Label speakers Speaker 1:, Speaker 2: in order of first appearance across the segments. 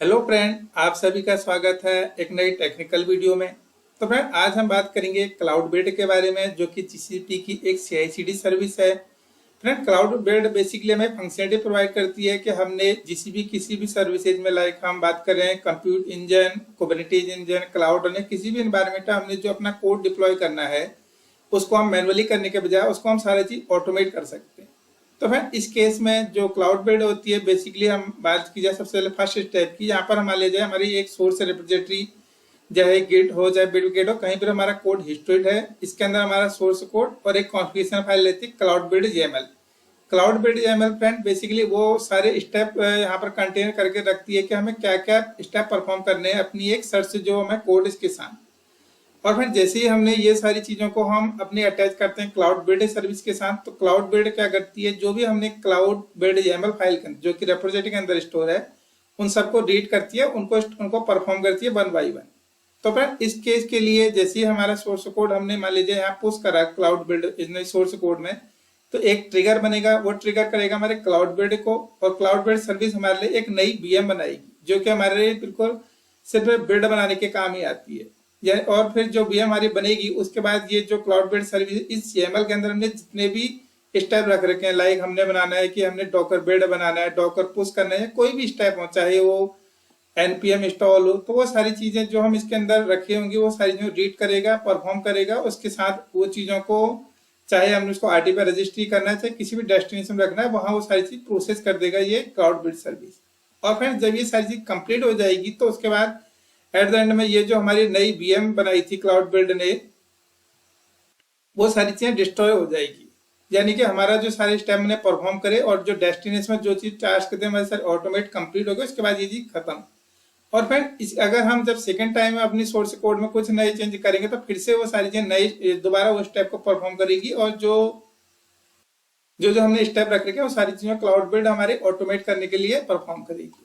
Speaker 1: Hello friend, आप सभी का स्वागत है एक नई टेक्निकल वीडियो में। तो फ्रेंड, आज हम बात करेंगे क्लाउड बेड के बारे में, जो कि जीसीपी की एक CI/CD सर्विस है। फ्रेंड, क्लाउड बेड बेसिकली हमें फंक्शनलिटी प्रोवाइड करती है कि हमने जीसीपी किसी भी सर्विसेज में, लाइक हम बात कर रहे हैं compute engine, Kubernetes engine, cloud और किसी भी इन्वायरमेंट में हमने जो अपना कोड डिप्लॉय करना है, उसको हम मैनुअली करने के बजाय उसको हम सारी चीज ऑटोमेट कर सकते हैं। तो फिर इस केस में जो क्लाउड बेड होती है, बेसिकली हम बात की जाए सबसे पहले फर्स्ट स्टेप की, यहाँ पर हमारे ले जाए हमारी एक सोर्स रिपोजिटरी, चाहे गिट हो चाहे बिटबकेट हो, कहीं पर हमारा कोड हिस्टोरिड है। इसके अंदर हमारा सोर्स कोड और एक कॉन्फ़िगरेशन फाइल लेती है cloud bed YAML। Cloud bed YAML friend basically वो सारे स्टेप यहाँ पर कंटेन करके रखती है कि हमें क्या क्या स्टेप परफॉर्म करने हैं अपनी एक सर्च जो हमें कोड इसके साथ। और फिर जैसे ही हमने ये सारी चीजों को हम अपने अटैच करते हैं क्लाउड बेड सर्विस के साथ, तो क्लाउड बेड क्या करती है, जो भी हमने क्लाउड बेड YAML फाइल जो कि रेपोजिटरी के अंदर स्टोर है, उन सबको रीड करती है, उनको परफॉर्म करती है वन बाई वन। तो फिर इस केस के लिए जैसे ही हमारा सोर्स कोड हमने मान लीजिए यहाँ पुश करा क्लाउड बेड सोर्स कोड में, तो एक ट्रिगर बनेगा, वो ट्रिगर करेगा हमारे क्लाउड बेड को, और क्लाउड बेड सर्विस हमारे लिए एक नई VM बनाएगी, जो कि हमारे लिए बिल्कुल सिर्फ बेड बनाने के काम ही आती है। और फिर जो VM हमारी बनेगी, उसके बाद ये जो क्लाउड बेड सर्विस इस YAML के अंदर हमने जितने भी स्टेप रख रखे हैं, लाइक हमने बनाना है कि हमने डॉकर बेड बनाना है, डॉकर पुश करना है, कोई भी स्टेप हो, चाहे वो npm इंस्टॉल हो, तो वो सारी चीजें जो हम इसके अंदर रखे होंगे वो सारी चीजें रीड करेगा, परफॉर्म करेगा। उसके साथ वो चीजों को, चाहे हमने उसको RT पे रजिस्ट्री करना है, चाहे किसी भी डेस्टिनेशन रखना है, वहां वो सारी चीज प्रोसेस कर देगा ये क्लाउड बेड सर्विस। और फिर जब ये सारी चीज कंप्लीट हो जाएगी, तो उसके बाद एट द एंड में ये जो हमारी नई VM बनाई थी क्लाउड बिल्ड ने, वो सारी चीजें डिस्ट्रॉय हो जाएगी। यानी कि हमारा जो सारे स्टेप ने परफॉर्म करे और जो डेस्टिनेशन में जो चीज टास्क करते हैं हमारे सारे ऑटोमेट कंप्लीट हो गए, उसके बाद ये चीज खत्म। और फिर अगर हम जब सेकंड टाइम में अपनी सोर्स कोड में कुछ नए चेंज करेंगे, तो फिर से वो सारी चीजें नई दोबारा वो स्टेप को परफॉर्म करेगी, और जो जो जो हमने स्टेप रख रखे वो सारी चीजें क्लाउड बिल्ड हमारे ऑटोमेट करने के लिए परफॉर्म करेगी।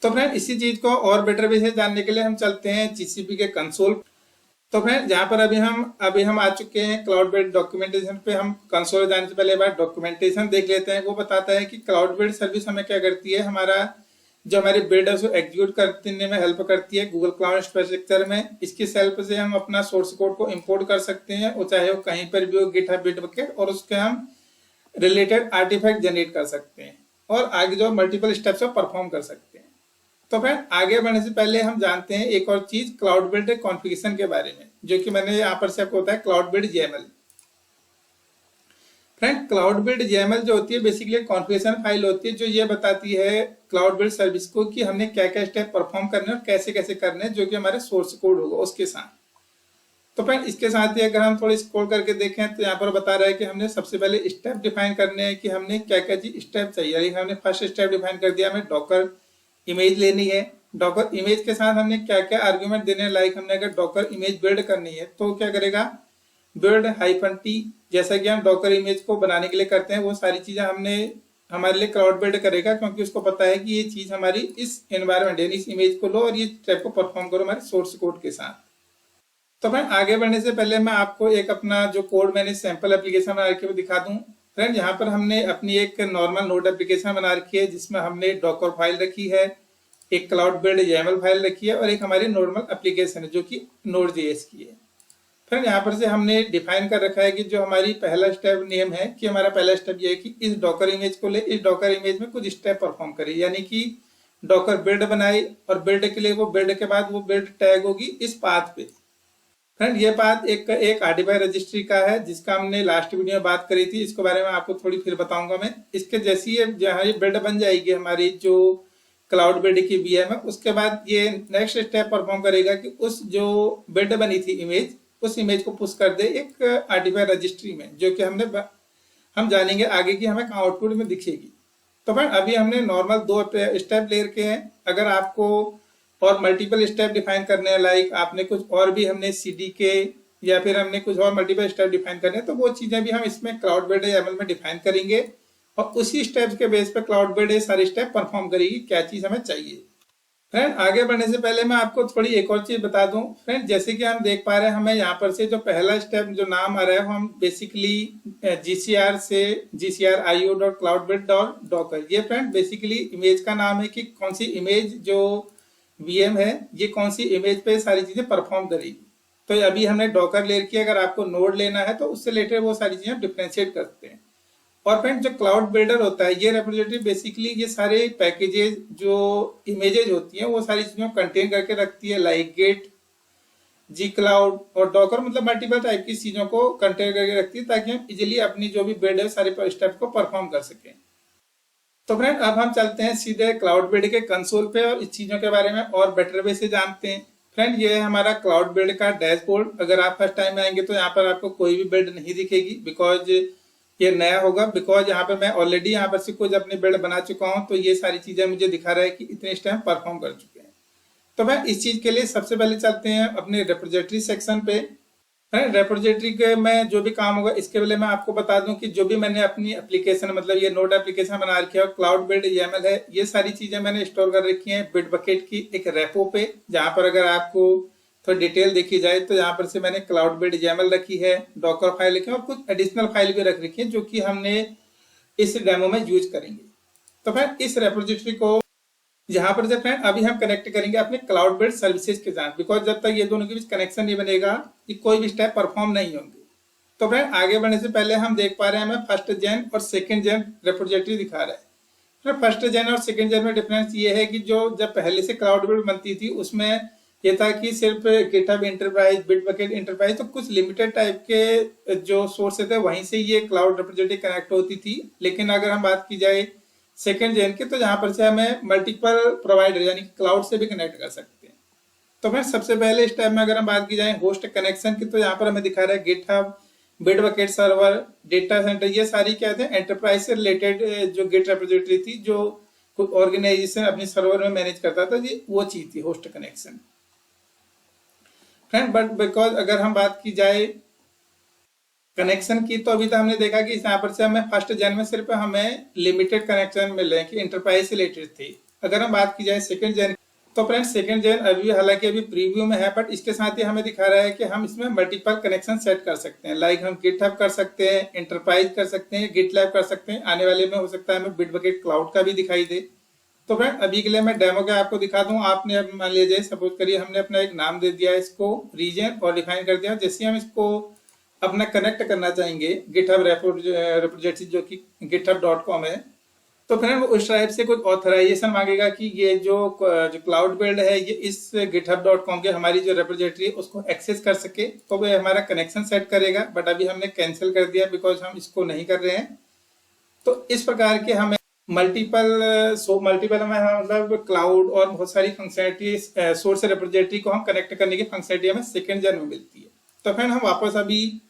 Speaker 1: तो फ्रेंड, इसी चीज को और बेटर वे से जानने के लिए हम चलते हैं जीसीपी के कंसोल। तो फ्रेंड, जहां पर अभी हम आ चुके हैं क्लाउड बेड डॉक्यूमेंटेशन पे। हम कंसोल जाने से पहले बार डॉक्यूमेंटेशन देख लेते हैं। वो बताता है कि क्लाउड बेड सर्विस हमें क्या करती है, हमारा जो हमारी बेड है उसको एग्जीक्यूट करने में हेल्प करती है गूगल क्लाउड इंफ्रास्ट्रक्चर में। इसकी हेल्प से हम अपना सोर्स कोड को इंपोर्ट कर सकते हैं, और चाहे वो कहीं पर भी हो, गिटहब, बिटबकेट, और उसके हम रिलेटेड आर्टिफैक्ट जनरेट कर सकते हैं, और आगे जो मल्टीपल स्टेप्स परफॉर्म कर सकते हैं। तो फ्रेंड, आगे बढ़ने से पहले हम जानते हैं एक और चीज क्लाउड बिल्ड कॉन्फ़िगरेशन के बारे में, जो कि मैंने यहाँ पर से आपको बताया cloud build YAML। Friend, cloud build YAML जो होती है बेसिकली कॉन्फ़िगरेशन फाइल होती है, जो ये बताती है क्लाउड बिल्ड सर्विस को कि हमने क्या क्या स्टेप परफॉर्म करने और कैसे कैसे करने, जो कि हमारे सोर्स कोड होगा उसके साथ। तो फ्रेंड, इसके साथ ही अगर हम थोड़ी स्क्रॉल करके देखें, तो यहाँ पर बता रहा है कि हमने सबसे पहले स्टेप डिफाइन करने हैं कि हमने क्या क्या चीज स्टेप चाहिए। हमने फर्स्ट स्टेप डिफाइन कर दिया, हमें डॉकर इमेज लेनी है। डॉकर इमेज के साथ हमने क्या क्या आर्ग्यूमेंट देने हैं, लाइक हमने अगर डॉकर इमेज बिल्ड करनी है, तो क्या करेगा, बिल्ड -t, जैसा कि हम डॉकर इमेज को बनाने के लिए करते हैं, वो सारी चीजें हमने हमारे लिए क्लाउड बिल्ड करेगा, क्योंकि उसको पता है कि ये चीज हमारी इस एनवायरमेंट यानी इस इमेज को लो और ये स्टेप को परफॉर्म करो हमारे सोर्स कोड के साथ। तो फ्रेंड, आगे बढ़ने से पहले मैं आपको एक अपना जो कोड मैंने सैंपल एप्लीकेशन बना रखी है वो दिखा दूं। फ्रेंड, यहाँ पर हमने अपनी एक नॉर्मल नोड एप्लीकेशन बना रखी है, जिसमें हमने डॉकर फाइल रखी है, एक क्लाउड बिल्ड YAML फाइल रखी है, और एक हमारी नॉर्मल एप्लीकेशन है जो कि Node.js की है। फिर यहाँ पर से हमने डिफाइन कर रखा है कि जो हमारी पहला स्टेप नेम है, कि हमारा पहला स्टेप ये है कि इस डॉकर इमेज को ले, इस डॉकर इमेज में कुछ स्टेप परफॉर्म करे, यानी कि डॉकर बिल्ड बनाए, और बिल्ड के लिए वो बिल्ड के बाद वो बिल्ड टैग होगी इस पाथ पे। फ्रेंड, ये पाथ एक आर्टिफाई रजिस्ट्री का है, जिसका हमने लास्ट वीडियो में बात करी थी। इसके बारे में आपको थोड़ी फिर बताऊंगा मैं। इसके जैसी जहाँ ये बिल्ड बन जाएगी हमारी जो क्लाउड बिल्ड की VM है, उसके बाद ये नेक्स्ट स्टेप परफॉर्म करेगा कि उस जो बिल्ड बनी थी इमेज, उस इमेज को पुश कर दे एक आर्टिफाई रजिस्ट्री में, जो कि हम जानेंगे आगे की हमें आउटपुट में दिखेगी। तो फ्रेंड, अभी हमने नॉर्मल 2 स्टेप ले रखे हैं। अगर आपको और मल्टीपल स्टेप डिफाइन करने हैं, लाइक आपने कुछ और भी हमने CDK या फिर हमने कुछ और मल्टीपल स्टेप डिफाइन करने हैं, तो वो चीजें भी हम इसमें क्लाउड बिल्ड YAML में डिफाइन करेंगे, और उसी स्टेप्स के बेस पे क्लाउड बिल्ड ये सारे स्टेप परफॉर्म करेगी क्या चीज हमें चाहिए। फ्रेंड आगे बढ़ने से पहले मैं आपको थोड़ी एक और चीज बता दूं फ्रेंड, जैसे कि हम देख पा रहे हैं हमें यहाँ पर से जो पहला स्टेप जो नाम आ रहा है हम बेसिकली GCR से gcrio.cloudbuild.docker, ये फ्रेंड बेसिकली इमेज का नाम है कि कौन सी इमेज जो VM है ये कौन सी इमेज पे सारी चीजें परफॉर्म करेगी। तो अभी हमने डॉकर ले रखी है, अगर आपको नोड लेना है तो उससे रिलेटेड वो सारी चीजें डिफ्रेंशिएट करते हैं। और फ्रेंड जो क्लाउड बिल्डर होता है ये रिप्रेजेंटेटिव बेसिकली ये सारे पैकेजेस जो इमेजेस होती हैं वो सारी चीजों को कंटेन करके रखती है, लाइक गेट, जी क्लाउड और डॉकर, मतलब मल्टीपल टाइप की चीजों को कंटेन करके रखती है ताकि हम इजिली अपनी जो भी बिल्ड है सारे स्टेप को परफॉर्म कर सकें। तो फ्रेंड अब हम चलते हैं सीधे क्लाउड बिल्ड के कंसोल पे और इस चीजों के बारे में और बेटर वे से जानते हैं। फ्रेंड ये है हमारा क्लाउड बिल्ड का डैशबोर्ड। अगर आप फर्स्ट टाइम आएंगे तो यहाँ पर आपको कोई भी बिल्ड नहीं दिखेगी बिकॉज ये नया होगा, बिकॉज यहाँ पर मैं ऑलरेडी यहाँ पर से कुछ अपनी बिल्ड बना चुका हूँ तो ये सारी चीजें मुझे दिखा रहा है कि इतने स्टेप परफॉर्म कर चुके हैं। तो मैं इस चीज के लिए सबसे पहले चलते हैं अपने रेपोजिटरी सेक्शन पे। रेपोजिटरी के में जो भी काम होगा इसके पहले मैं आपको बता दूं कि जो भी मैंने अपनी एप्लीकेशन मतलब ये नोड एप्लीकेशन बना रखी है और क्लाउड बिल्ड YAML है, ये सारी चीजें मैंने स्टोर कर रखी हैं बिटबकेट की एक रेपो पे, जहां पर अगर आपको थोड़ी डिटेल देखी जाए तो यहाँ पर से मैंने क्लाउड बिल्ड YAML रखी है, डॉकर फाइल रखी है और कुछ एडिशनल फाइल भी रख रखी है जो कि हमने इस डेमो में यूज करेंगे। तो फ्रेंड इस रेपोजिटरी को यहाँ पर जब फ्रेंड अभी हम कनेक्ट करेंगे अपने क्लाउड बिल्ड सर्विसेज के साथ, बिकॉज जब तक ये दोनों के बीच कनेक्शन नहीं बनेगा ये कोई भी स्टेप परफॉर्म नहीं होंगे। तो फ्रेंड आगे बढ़ने से पहले हम देख पा रहे हैं हमें फर्स्ट जेन और सेकंड जेन रेपोजिटरी दिखा रहा है। फर्स्ट जेन और सेकंड जेन में डिफरेंस ये है कि जो जब पहले से क्लाउड बिल्ड बनती थी उसमें ये था कि सिर्फ गिटहब इंटरप्राइज, बिटबकेट इंटरप्राइज, तो कुछ लिमिटेड टाइप के जो सोर्सेज थे वहीं से ये क्लाउड रेपोजिटरी कनेक्ट होती थी। लेकिन अगर हम बात की जाए सेकेंड जेन की तो यहाँ पर से हमें मल्टीपल प्रोवाइडर यानी कि क्लाउड से भी कनेक्ट कर सकते हैं। तो फिर सबसे पहले स्टेप में अगर हम बात की जाए होस्ट कनेक्शन की तो यहाँ पर हमें दिखा रहा है GitHub, Bitbucket server, data centre, ये सारी क्या थे एंटरप्राइज से रिलेटेड जो गिट रेपोजिटरी थी जो कुछ ऑर्गेनाइजेशन अपने सर्वर में मैनेज करता था, ये वो चीज थी host connection friend. But because अगर हम बात की जाए कनेक्शन की तो अभी तो हमने देखा कि यहाँ पर से हमें फर्स्ट जेन में सिर्फ हमें लिमिटेड कनेक्शन मिल रहे हैं कि इंटरप्राइज से रिलेटेड थी। अगर हम बात की जाए सेकंड जेन तो फ्रेंड सेकंड जेन अभी हालांकि अभी प्रीव्यू में है बट इसके साथ ही हमें दिखा रहा है कि हम इसमें मल्टीपल कनेक्शन सेट कर सकते हैं, लाइक हम गिटहब कर सकते हैं, इंटरप्राइज कर सकते हैं, गिटलैब कर सकते हैं, आने वाले में हो सकता है हमें बिटबकेट क्लाउड का भी दिखाई दे। तो फ्रेंड अभी के लिए मैं डेमो का आपको दिखा दूं। आपने मान लीजिए सपोज करिए हमने अपना एक नाम दे दिया इसको रीजन और डिफाइन कर दिया, जैसे हम इसको अपना कनेक्ट करना चाहेंगे गिटहब रेपोजिटरी जो कि github.com है तो फिर उस टाइप से कुछ ऑथराइजेशन मांगेगा कि ये जो क्लाउड बिल्ड है ये इस github.com के हमारी जो रेपोजिटरी है उसको एक्सेस कर सके तो वह हमारा कनेक्शन सेट करेगा। बट अभी हमने कैंसिल कर दिया बिकॉज हम इसको नहीं कर रहे हैं। तो इस प्रकार के हमें मल्टीपल में मतलब क्लाउड और बहुत सारी फंक्शनलिटी सोर्स रेपोजिटरी को हम कनेक्ट करने की फंक्शनलिटी हमें सेकंड जेन में मिलती है। तो फिर हम वापस अभी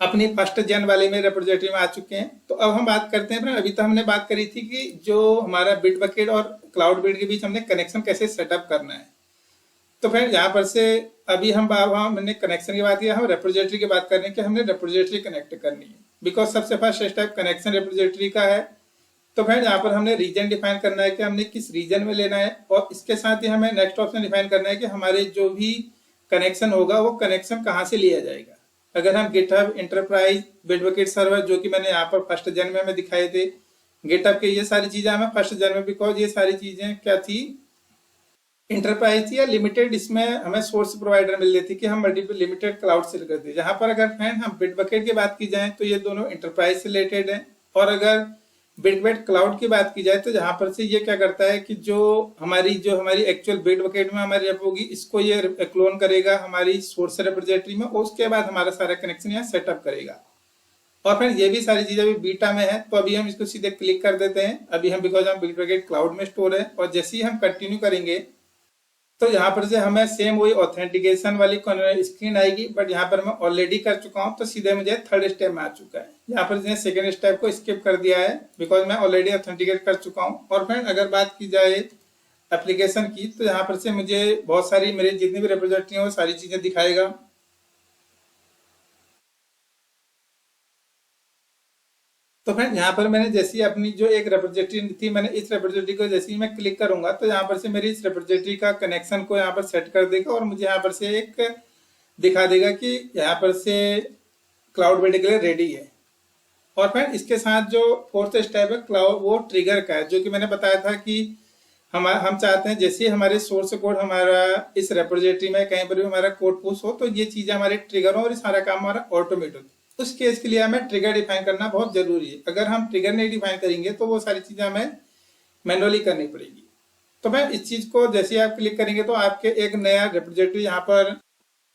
Speaker 1: अपनी फर्स्ट जेन वाले में रेपोजिटरी में आ चुके हैं। तो अब हम बात करते हैं, अभी तो हमने बात करी थी कि जो हमारा बिटबकेट और क्लाउड बिल्ड के बीच हमने कनेक्शन कैसे सेटअप करना है। तो फिर यहाँ पर से अभी हमने कनेक्शन की बात की, हम रेपोजिटरी की बात कर रहे हैं कि हमने रेपोजिटरी कनेक्ट करनी है बिकॉज सबसे फर्स्ट स्टेप कनेक्शन रेपोजिटरी का है। तो फिर यहाँ पर हमने रीजन डिफाइन करना है कि हमने किस रीजन में लेना है और इसके साथ ही हमें नेक्स्ट ऑप्शन डिफाइन करना है कि हमारे जो भी कनेक्शन होगा वो कनेक्शन कहाँ से लिया जाएगा। अगर हम गिटहब, इंटरप्राइज, बिटबकेट सर्वर जो कि मैंने यहाँ पर फर्स्ट जेन में हमें दिखाए थे, गिटहब के ये सारी चीजें हमें फर्स्ट जेन में बिकॉज ये सारी चीजें क्या थी इंटरप्राइज थी या लिमिटेड, इसमें हमें सोर्स प्रोवाइडर मिल रही थी कि हम मल्टीपल लिमिटेड क्लाउड से करते हैं। जहां पर अगर फ्रेंड हम बिटबकेट की बात की जाए तो ये दोनों इंटरप्राइज से रिलेटेड है और अगर बिटबकेट क्लाउड की बात की जाए तो जहां पर से ये क्या करता है कि जो हमारी एक्चुअल बिटबकेट में हमारी ऐप होगी इसको ये क्लोन करेगा हमारी सोर्स रेपोजिटरी में और उसके बाद हमारा सारा कनेक्शन यहाँ सेटअप करेगा। और फिर ये भी सारी चीजें अभी बीटा में है तो अभी हम इसको सीधे क्लिक कर देते हैं। अभी हम बिकॉज हम बिटबकेट क्लाउड में स्टोर है और जैसे ही हम कंटिन्यू करेंगे तो यहाँ पर से हमें सेम वही ऑथेंटिकेशन वाली स्क्रीन आएगी बट यहाँ पर मैं ऑलरेडी कर चुका हूँ तो सीधे मुझे थर्ड स्टेप में आ चुका है। यहाँ पर सेकंड स्टेप को स्किप कर दिया है बिकॉज मैं ऑलरेडी ऑथेंटिकेट कर चुका हूँ। और फ्रेंड अगर बात की जाए एप्लीकेशन की तो यहाँ पर से मुझे बहुत सारी मेरे जितनी भी रेपोजिटरी है वो सारी चीजें दिखाएगा। तो फ्रेंड यहाँ पर मैंने जैसी अपनी जो एक रेपोजिटरी थी, मैंने इस रेपोजिटरी को जैसे ही मैं क्लिक करूंगा तो यहाँ पर से मेरी इस रेपोजिटरी का कनेक्शन को यहाँ पर सेट कर देगा और मुझे यहाँ पर से एक दिखा देगा कि यहाँ पर से क्लाउड बेड के लिए रेडी है। और फ्रेंड इसके साथ जो फोर्थ स्टेप है क्लाउड वो ट्रिगर का है, जो कि मैंने बताया था कि हम चाहते हैं जैसे हमारे सोर्स कोड हमारा इस रेपोजिटरी में कहीं पर भी हमारा कोड पुश हो तो ये चीजें हमारे ट्रिगर हो और सारा काम हमारा ऑटोमेट हो। उस केस के लिए हमें ट्रिगर डिफाइन करना बहुत जरूरी है। अगर हम ट्रिगर नहीं डिफाइन करेंगे तो वो सारी चीजें हमें मैनुअली करनी पड़ेगी। तो मैं इस चीज को जैसे आप क्लिक करेंगे तो आपके एक नया रेपोजिटरी यहाँ पर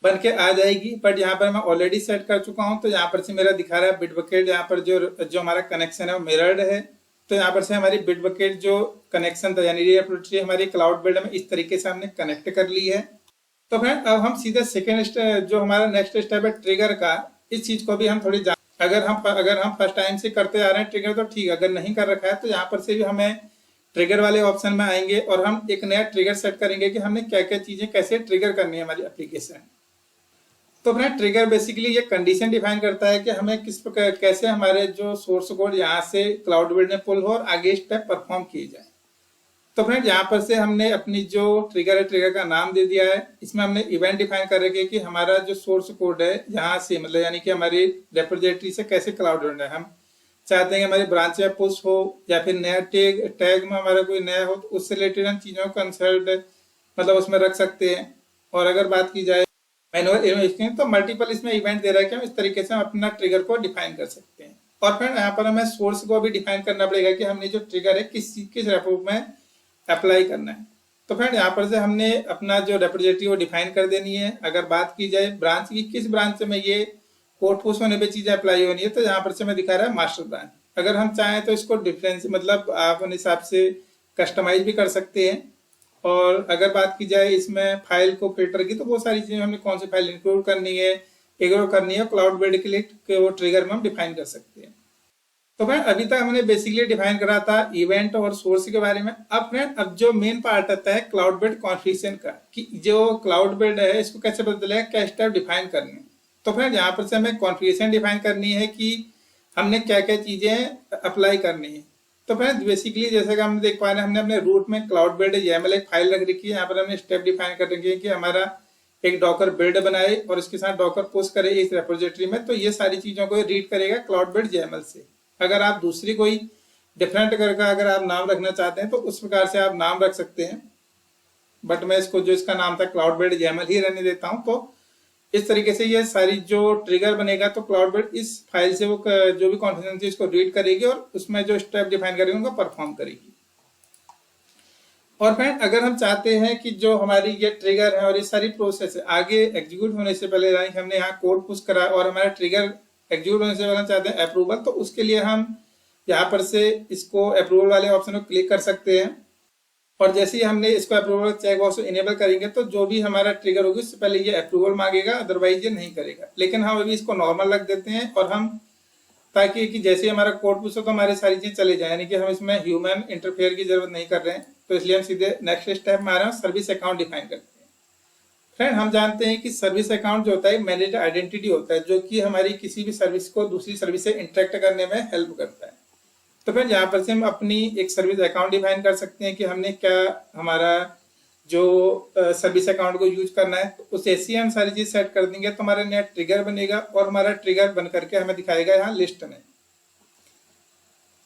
Speaker 1: बन के आ जाएगी। बट यहाँ पर मैं ऑलरेडी सेट कर चुका हूँ, तो यहाँ पर से मेरा दिखा रहा है बिटबकेट, यहाँ पर जो हमारा कनेक्शन है वो मिरर्ड है। तो यहाँ पर से हमारी बिटबकेट जो कनेक्शन था यानी रेपोजिटरी हमारी क्लाउड बेड में इस तरीके से हमने कनेक्ट कर ली है। तो फ्रेंड अब हम सीधे सेकेंड जो हमारा नेक्स्ट स्टेप है ट्रिगर का, इस चीज को भी हम थोड़ी अगर हम फर्स्ट टाइम से करते आ रहे हैं ट्रिगर तो ठीक, अगर नहीं कर रखा है तो यहाँ पर से भी हमें ट्रिगर वाले ऑप्शन में आएंगे और हम एक नया ट्रिगर सेट करेंगे कि हमने क्या क्या चीजें कैसे ट्रिगर करनी है हमारी एप्लीकेशन। तो फ्रेंड ट्रिगर बेसिकली ये कंडीशन डिफाइन करता है कि हमें किस प्रकार कैसे हमारे जो सोर्स कोड यहाँ से क्लाउड बेड में पुल हो और आगे स्टेप परफॉर्म किए जाए। तो फ्रेंड यहाँ पर से हमने अपनी जो ट्रिगर है ट्रिगर का नाम दे दिया है। इसमें हमने इवेंट डिफाइन कर रखे कि हमारा जो सोर्स कोड है यहाँ से मतलब यानी कि हमारी रेपोजिटरी से कैसे क्लाउड बेड है, हम चाहते हैं कि हमारी ब्रांच में पुश हो या फिर नया टैग में हमारा कोई नया हो तो उससे रिलेटेड हम चीजों को कंसल्ट मतलब उसमें रख सकते हैं। और अगर बात की जाए मैनुअल इन्वेस्टिंग तो मल्टीपल इसमें इवेंट दे रहा है कि हम इस तरीके से हम अपना ट्रिगर को डिफाइन कर सकते हैं। और फ्रेंड यहाँ पर हमें सोर्स को भी डिफाइन करना पड़ेगा कि हमने जो ट्रिगर है किस रेपो में अप्लाई करना है। तो फ्रेंड यहाँ पर से हमने अपना जो रेपोजिटरी वो डिफाइन कर देनी है। अगर बात की जाए ब्रांच की, किस ब्रांच में ये कोड पुश होने पे चीजें अप्लाई होनी है, तो यहाँ पर से मैं दिखा रहा है मास्टर ब्रांच। अगर हम चाहें तो इसको डिफरेंस मतलब आप अपने हिसाब से कस्टमाइज भी कर सकते हैं। और अगर बात की जाए इसमें फाइल को फिल्टर की, तो वो सारी चीजें हमने कौन सी फाइल इंक्लूड करनी है, इग्नोर करनी है, क्लाउड बेड के लिए वो ट्रिगर में हम डिफाइन कर सकते हैं। तो फ्रेंड अभी तक हमने बेसिकली डिफाइन करा था इवेंट और सोर्स के बारे में। अब फ्रेंड अब जो मेन पार्ट आता है क्लाउड बेड कॉन्फ़िगरेशन का, कि जो क्लाउड बेड है इसको कैसे पता चलेगा, क्या स्टेप डिफाइन करने। तो फ्रेंड यहाँ पर से हमें कॉन्फ़िगरेशन डिफाइन करनी है कि हमने क्या क्या चीजें अप्लाई करनी है। तो फ्रेंड बेसिकली जैसे कि हम देख पा रहे हैं हमने अपने रूट में क्लाउड बेड YAML एक फाइल रख रखी है। यहाँ पर हमने स्टेप डिफाइन कर रखे हैं कि हमारा एक डॉकर बिल्ड बनाए और इसके साथ डॉकर पुश करे इस रेपोजिटरी में, तो ये सारी चीजों को रीड करेगा क्लाउड बेड YAML से। अगर आप दूसरी कोई डिफरेंट करके अगर आप नाम रखना चाहते हैं तो उस प्रकार से आप नाम रख सकते हैं, बट मैं इसको जो इसका नाम था क्लाउड बेड YAML ही रहने देता हूं। तो इस तरीके से ये सारी जो ट्रिगर बनेगा तो क्लाउड बेड इस फाइल से वो जो भी कॉन्फ़िगरेशन इसको रीड करेगी और उसमें जो स्टेप डिफाइन करेगी उनको परफॉर्म करेगी। और फ्रेंड अगर हम चाहते हैं कि जो हमारी ये ट्रिगर है और ये सारी प्रोसेस है आगे एग्जीक्यूट होने से पहले हमने यहाँ कोड पुश करा और हमारा ट्रिगर एग्जीक्यूट होने से पहले चाहते हैं अप्रूवल, तो उसके लिए हम यहाँ पर से इसको अप्रूवल वाले ऑप्शन को क्लिक कर सकते हैं। और जैसे ही हमने इसको अप्रूवल चेक बॉक्स को इनेबल करेंगे तो जो भी हमारा ट्रिगर होगी उससे पहले ये अप्रूवल मांगेगा, अदरवाइज ये नहीं करेगा। लेकिन हम अभी इसको नॉर्मल रख देते हैं और हम ताकि कि जैसे ही हमारा कोड पुश हो तो हमारी सारी चीजें चले जाए, यानी कि हम इसमें ह्यूमन इंटरफेयर की जरूरत नहीं कर रहे हैं। तो इसलिए हम सीधे नेक्स्ट स्टेप में आ रहे हैं, सर्विस अकाउंट डिफाइन करते हैं। फ्रेंड हम जानते हैं कि सर्विस अकाउंट जो होता है मैनेज्ड आइडेंटिटी होता है, जो कि हमारी किसी भी सर्विस को दूसरी सर्विस से इंटरेक्ट करने में हेल्प करता है। तो फिर यहाँ पर से हम अपनी एक सर्विस अकाउंट डिफाइन कर सकते हैं कि हमने क्या हमारा जो सर्विस अकाउंट को यूज करना है, तो उसे ऐसी हम सारी चीज सेट कर देंगे तो हमारा नया ट्रिगर बनेगा और हमारा ट्रिगर बन करके हमें दिखाएगा यहाँ लिस्ट में।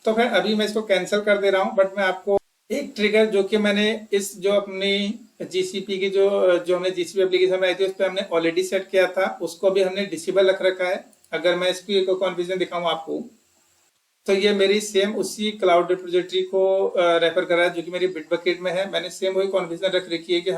Speaker 1: तो फिर अभी मैं इसको कैंसिल कर दे रहा हूँ, बट मैं आपको एक ट्रिगर जो कि मैंने इस जो अपनी GCP की जो हमने GCP एप्लीकेशन बनाई थी उस पर हमने ऑलरेडी सेट किया था, उसको भी हमने डिसेबल रख रखा है। अगर मैं इसकी कॉन्फ़िगरेशन दिखाऊं आपको तो ये मेरी सेम उसी क्लाउड रेपोजिटरी को रेफर कर रहा है जो कि मेरी बिटबकेट में है। मैंने सेम वही कॉन्फ़िगरेशन रख रखी है कि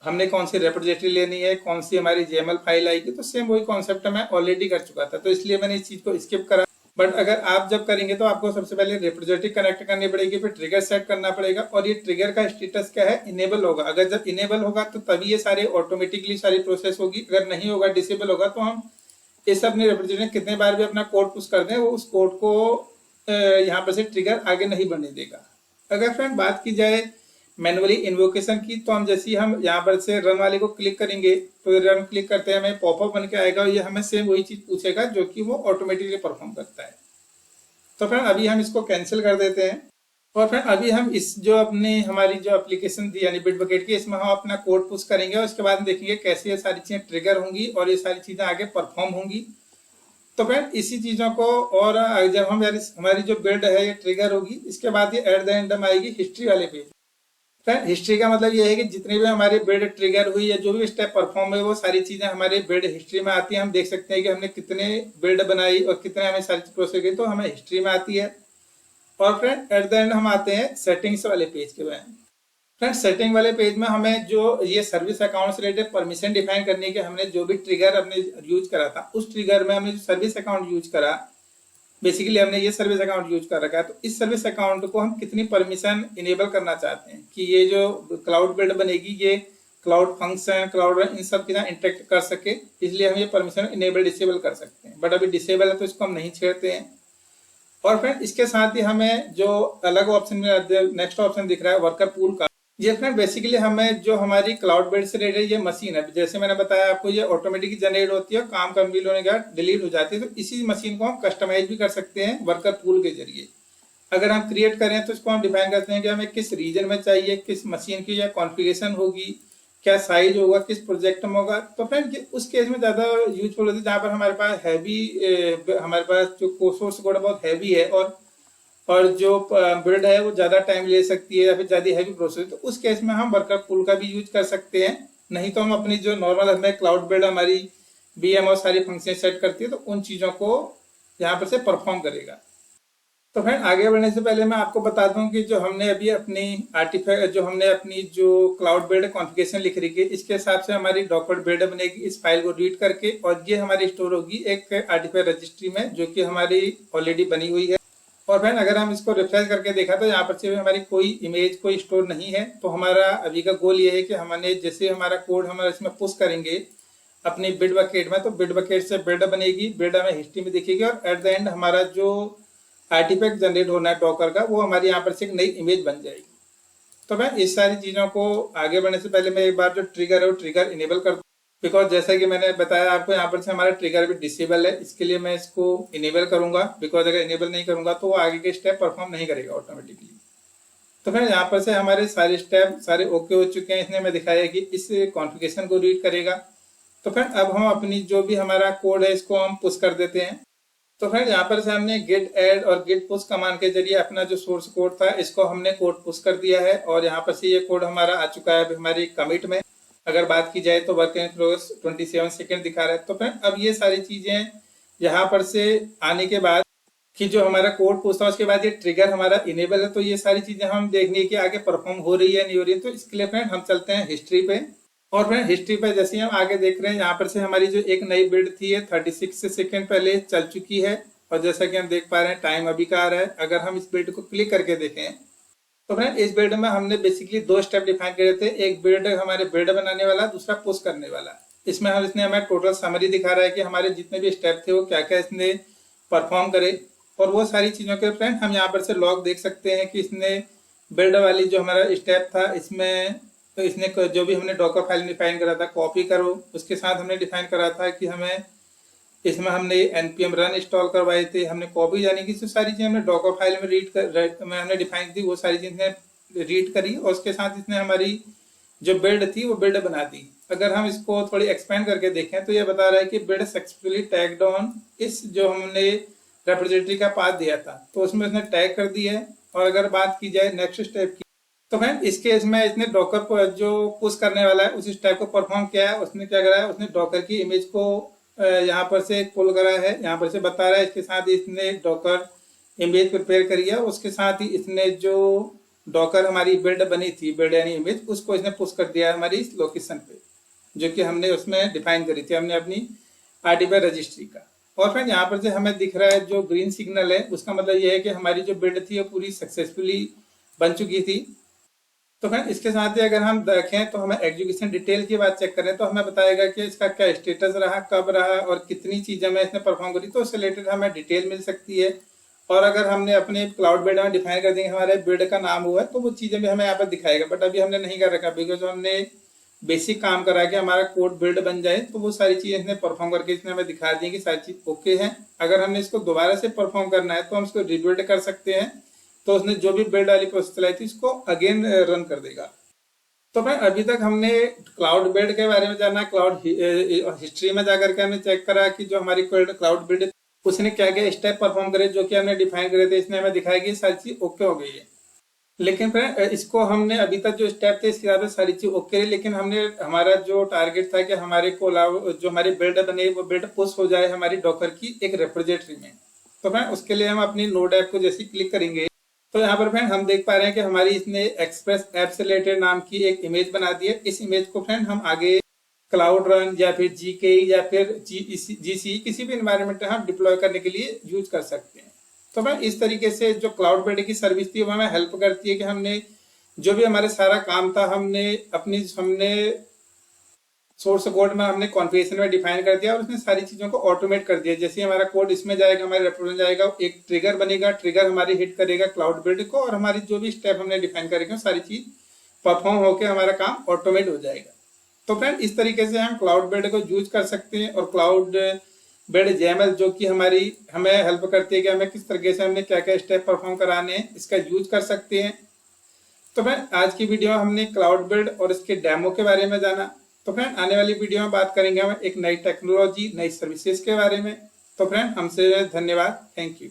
Speaker 1: हमने कौन सी रेपोजिटरी लेनी है, कौन सी हमारी YAML फाइल आएगी, तो सेम वही कॉन्सेप्ट मैं ऑलरेडी कर चुका था, तो इसलिए मैंने इस चीज को स्किप करा। बट अगर आप जब करेंगे तो आपको सबसे पहले रेपोजिटरी कनेक्ट करनी पड़ेगी, फिर ट्रिगर सेट करना पड़ेगा और ये ट्रिगर का स्टेटस क्या है, इनेबल होगा। अगर जब इनेबल होगा तो तभी ये सारे ऑटोमेटिकली सारी प्रोसेस होगी, अगर नहीं होगा डिसेबल होगा तो हम इस अपनी रेपोजिटरी कितने बार भी अपना कोड पुश कर दें वो उस कोड को यहाँ पर से ट्रिगर आगे नहीं बढ़ने देगा। अगर फ्रेंड बात की जाए मैनुअली इन्वोकेशन की, तो हम जैसे हम यहाँ पर से रन वाले को क्लिक करेंगे तो रन क्लिक करते हैं हमें पॉपअप बन के आएगा और ये हमें सेम वही चीज पूछेगा जो कि वो ऑटोमेटिकली परफॉर्म करता है। तो फ्रेंड अभी हम इसको कैंसिल कर देते हैं। और फ्रेंड अभी हम इस जो अपनी हमारी जो एप्लीकेशन थी यानी बिटबकेट की, इसमें हम अपना कोड पुश करेंगे और उसके बाद हम देखेंगे कैसे ये सारी चीजें ट्रिगर होंगी और ये सारी चीजें आगे परफॉर्म होंगी। तो फ्रेंड इसी चीजों को, और जब हम यार हमारी जो बिल्ड है ये ट्रिगर होगी, इसके बाद ये एट द एंड में आएगी हिस्ट्री वाले पेज। फ्रेंड हिस्ट्री का मतलब ये है कि जितनी भी हमारी बिल्ड ट्रिगर हुई या जो भी स्टेप परफॉर्म हुए वो सारी चीजें हमारे बिल्ड हिस्ट्री में आती है। हम देख सकते हैं कि हमने कितने बिल्ड बनाई और कितने हमें सारी प्रोसेस की, तो हमें हिस्ट्री में आती है। और फ्रेंड एट द एंड हम आते हैं सेटिंग्स वाले पेज के बारे में। फ्रेंड सेटिंग वाले पेज में हमें जो ये सर्विस अकाउंट से रिलेटेड परमिशन डिफाइन करनी है कि हमने जो भी ट्रिगर हमने यूज करा था, उस ट्रिगर में हमने जो सर्विस अकाउंट यूज करा, बेसिकली हमने ये सर्विस अकाउंट यूज कर रखा है, तो इस सर्विस अकाउंट को हम कितनी परमिशन इनेबल करना चाहते हैं कि ये जो क्लाउड बिल्ड बनेगी ये क्लाउड फंक्शन, क्लाउड इन सब के साथ इंटरेक्ट कर सके, इसलिए हम ये परमिशन इनेबल डिसेबल कर सकते हैं। बट अभी डिसेबल है तो इसको हम नहीं छेड़ते हैं। और फ्रेंड इसके साथ ही हमें जो अलग ऑप्शन में नेक्स्ट ऑप्शन दिख रहा है वर्कर पूल का, ये फ्रेंड बेसिकली हमें जो हमारी क्लाउड बिल्ड से रिलेटेड ये मशीन है, जैसे मैंने बताया आपको ये ऑटोमेटिकली जनरेट होती है, काम कंप्लीट होने के बाद डिलीट हो जाती है, तो इसी मशीन को हम कस्टमाइज भी कर सकते हैं वर्कर पूल के जरिए। अगर हम क्रिएट करें तो इसको हम डिफाइन करते हैं कि हमें किस रीजन में चाहिए, किस मशीन की या कॉन्फ़िगरेशन होगी, क्या साइज होगा, किस प्रोजेक्ट में होगा। तो फ्रेंड उस केस में ज्यादा यूजफुल होती है जहाँ पर हमारे पास हमारे पास जो सोर्स कोड बहुत हैवी है और जो बिल्ड है वो ज्यादा टाइम ले सकती है या फिर ज्यादा हैवी प्रोसेस, तो उस केस में हम वर्कर पूल का भी यूज कर सकते हैं। नहीं तो हम अपनी जो नॉर्मल हमें क्लाउड बिल्ड हमारी बीएम और सारी फंक्शन सेट करती है, तो उन चीजों को यहाँ पर से परफॉर्म करेगा। तो फ्रेंड आगे बढ़ने से पहले मैं आपको बता दूं कि जो हमने अभी अपनी जो क्लाउड बिल्ड कॉन्फ़िगरेशन लिख रही है, इसके हिसाब से हमारी डॉक्यूमेंट बिल्ड बनेगी इस फाइल को रीड करके, और ये हमारी स्टोर होगी एक आर्टिफैक्ट रजिस्ट्री में जो कि हमारी ऑलरेडी बनी हुई है। और फ्रेंड अगर हम इसको रिफ्रेश करके देखा तो यहाँ पर से हमारी कोई इमेज कोई स्टोर नहीं है। तो हमारा अभी का गोल ये है कि हमने जैसे हमारा कोड हमारा इसमें पुश करेंगे अपनी बिटबकेट में, तो बिटबकेट से बिल्ड बनेगी, बिल्ड हमें हिस्ट्री में दिखेगी, और एट द एंड हमारा जो आर्टिफैक्ट जनरेट होना है डॉकर का, वो हमारी यहाँ पर से एक नई इमेज बन जाएगी। तो मैं इस सारी चीजों को आगे बढ़ने से पहले मैं एक बार जो ट्रिगर है वो ट्रिगर इनेबल कर दूं, बिकॉज जैसा कि मैंने बताया आपको यहाँ पर से हमारा ट्रिगर भी डिसेबल है, इसके लिए मैं इसको इनेबल करूंगा। बिकॉज अगर इनेबल नहीं करूंगा तो वो आगे के स्टेप परफॉर्म नहीं करेगा ऑटोमेटिकली। तो फिर यहाँ पर से हमारे सारे स्टेप सारे ओके हो चुके हैं, इसने मैं दिखाया कि इस कॉन्फ़िगरेशन को रीड करेगा। तो फिर अब हम अपनी जो भी हमारा कोड है इसको हम पुश कर देते हैं। तो फ्रेंड यहाँ पर से हमने गिट ऐड और गिट पुश कमांड के जरिए अपना जो सोर्स कोड था इसको हमने कोड पुश कर दिया है, और यहाँ पर से ये कोड हमारा आ चुका है अभी हमारी कमिट में। अगर बात की जाए तो वर्क इन प्रोग्रेस 27 सेकंड दिखा रहा है। तो फ्रेंड अब ये सारी चीजें यहाँ पर से आने के बाद कि जो हमारा कोड पुश था उसके बाद ये ट्रिगर हमारा इनेबल है, तो ये सारी चीजें हम देखने की आगे परफॉर्म हो रही है नहीं हो रही है। तो इसके लिए फ्रेंड हम चलते हैं हिस्ट्री पे, और फ्रेंड हिस्ट्री पे जैसे हम आगे देख रहे हैं यहाँ पर से हमारी जो एक नई बिल्ड थी है 36 सेकंड पहले चल चुकी है, और जैसा कि हम देख पा रहे हैं टाइम अभी का आ रहा है। अगर हम इस बिल्ड को क्लिक करके देखें तो फ्रेंड इस बिल्ड में हमने बेसिकली दो स्टेप डिफाइन करे थे, एक बिल्ड हमारे बिल्ड बनाने वाला, दूसरा पुश करने वाला। इसमें इसने हमें टोटल समरी दिखा रहा है कि हमारे जितने भी स्टेप थे वो क्या क्या इसने परफॉर्म करे, और वो सारी चीजों के फ्रेंड हम यहाँ पर से लॉग देख सकते हैं कि इसने बिल्ड वाली जो हमारा स्टेप था इसमें तो इसने जो भी हमने डॉकर फाइल डिफाइन करा था कॉपी करो, उसके साथ हमने डिफाइन करा था कि हमें इसमें हमने npm रन इंस्टॉल करवाए थे, हमने कॉपी यानी कि जो सारी चीजें हमने डॉकर फाइल में हमने डिफाइन थी वो सारी चीजें रीड करी, और उसके साथ इसने हमारी जो बिल्ड थी वो बिल्ड बना दी। अगर हम इसको थोड़ी एक्सपेंड करके देखें तो ये बता रहा है कि बिल्ड सक्सेसफुली टैग्ड ऑन इस जो हमने रेपोजिटरी का पाथ दिया था तो उसमें इसने टैग कर दिया है। और अगर बात की जाए नेक्स्ट स्टेप की तो फ्रेंड इस केस में इसने डॉकर जो पुश करने वाला है उस स्टेप को परफॉर्म किया है। उसने क्या करा है, उसने डॉकर की इमेज को यहाँ पर से पुल करा है, यहाँ पर से बता रहा है, इसके साथ ही इसने डॉकर इमेज प्रिपेयर करी है, उसके साथ ही इसने जो डॉकर हमारी बिल्ड बनी थी बिल्ड यानी इमेज उसको इसने पुश कर दिया है हमारी इस लोकेशन पे जो कि हमने उसमें डिफाइन करी थी हमने अपनी आर्टिफैक्ट रजिस्ट्री का। और फ्रेंड यहाँ पर से हमें दिख रहा है जो ग्रीन सिग्नल है उसका मतलब ये है कि हमारी जो बिल्ड थी वो पूरी सक्सेसफुली बन चुकी थी। तो फ्रेंड इसके साथ ही अगर हम देखें तो हमें एग्जीक्यूशन डिटेल की बात चेक करें तो हमें बताएगा कि इसका क्या स्टेटस रहा, कब रहा और कितनी चीजें में इसने परफॉर्म करी, तो उससे रिलेटेड हमें डिटेल मिल सकती है। और अगर हमने अपने क्लाउड बिल्ड में डिफाइन कर देंगे हमारे बिल्ड का नाम हुआ है तो वो चीजें भी हमें यहाँ पर दिखाएगा, बट अभी हमने नहीं कर रखा बिकॉज हमने बेसिक काम करा के हमारा कोड बिल्ड बन जाए, तो वो सारी चीजें इसने परफॉर्म करके इसने हमें दिखा दी कि सारी चीज ओके है। अगर हमने इसको दोबारा से परफॉर्म करना है तो हम इसको रिबिल्ड कर सकते हैं, तो उसने जो भी बिल्ड वाली प्रोसेस चलाई थी इसको अगेन रन कर देगा। तो भाई अभी तक हमने क्लाउड बिल्ड के बारे में जाना, क्लाउड हिस्ट्री में जाकर के हमने चेक करा कि जो हमारी क्लाउड बिल्ड उसने क्या क्या स्टेप परफॉर्म करे जो कि हमने डिफाइन करे थे, इसने हमें दिखाया कि सारी चीज ओके हो गई है। लेकिन फ्रेंड इसको हमने अभी तक जो स्टेप थे इसके हिसाब से सारी चीज ओके है, लेकिन हमने हमारा जो टारगेट था कि हमारे को जो हमारी बिल्ड बने वो बिल्ड पुश हो जाए हमारी डॉकर की एक रेपोजिटरी में। तो फ्रेंड उसके लिए हम अपनी नोड ऐप को जैसे क्लिक करेंगे तो यहाँ पर फ्रेंड हम देख पा रहे हैं कि हमारी इसने एक्सप्रेस ऐप से रिलेटेड नाम की एक इमेज बना दी है। इस इमेज को फ्रेंड हम आगे क्लाउड रन या फिर GKE या फिर GCE किसी भी एनवायरनमेंट में हम डिप्लॉय करने के लिए यूज कर सकते हैं। तो मैं इस तरीके से जो क्लाउड बिल्ड की सर्विस थी वो हमें हेल्प करती है कि हमने जो भी हमारे सारा काम था हमने सोर्स कोड में हमने कॉन्फ़िगरेशन में डिफाइन कर दिया और उसने सारी चीजों को ऑटोमेट कर दिया। जैसे हमारा कोड इसमें जाएगा, हमारे रेपो में जाएगा, एक ट्रिगर बनेगा, ट्रिगर हमारी हिट करेगा क्लाउड बिल्ड को और हमारी जो भी स्टेप हमने डिफाइन करेंगे सारी चीज परफॉर्म होकर हमारा काम ऑटोमेट हो जाएगा। तो फ्रेंड इस तरीके से हम क्लाउड बिल्ड को यूज कर सकते हैं और क्लाउड बिल्ड JML जो कि हमें हेल्प करती है कि हमें किस तरीके से हमने क्या क्या स्टेप परफॉर्म कराने हैं इसका यूज कर सकते हैं। तो फ्रेंड आज की वीडियो में हमने क्लाउड बिल्ड और इसके डेमो के बारे में जाना। तो फ्रेंड आने वाली वीडियो में बात करेंगे हम एक नई टेक्नोलॉजी, नई सर्विसेज के बारे में। तो फ्रेंड हमसे धन्यवाद, थैंक यू।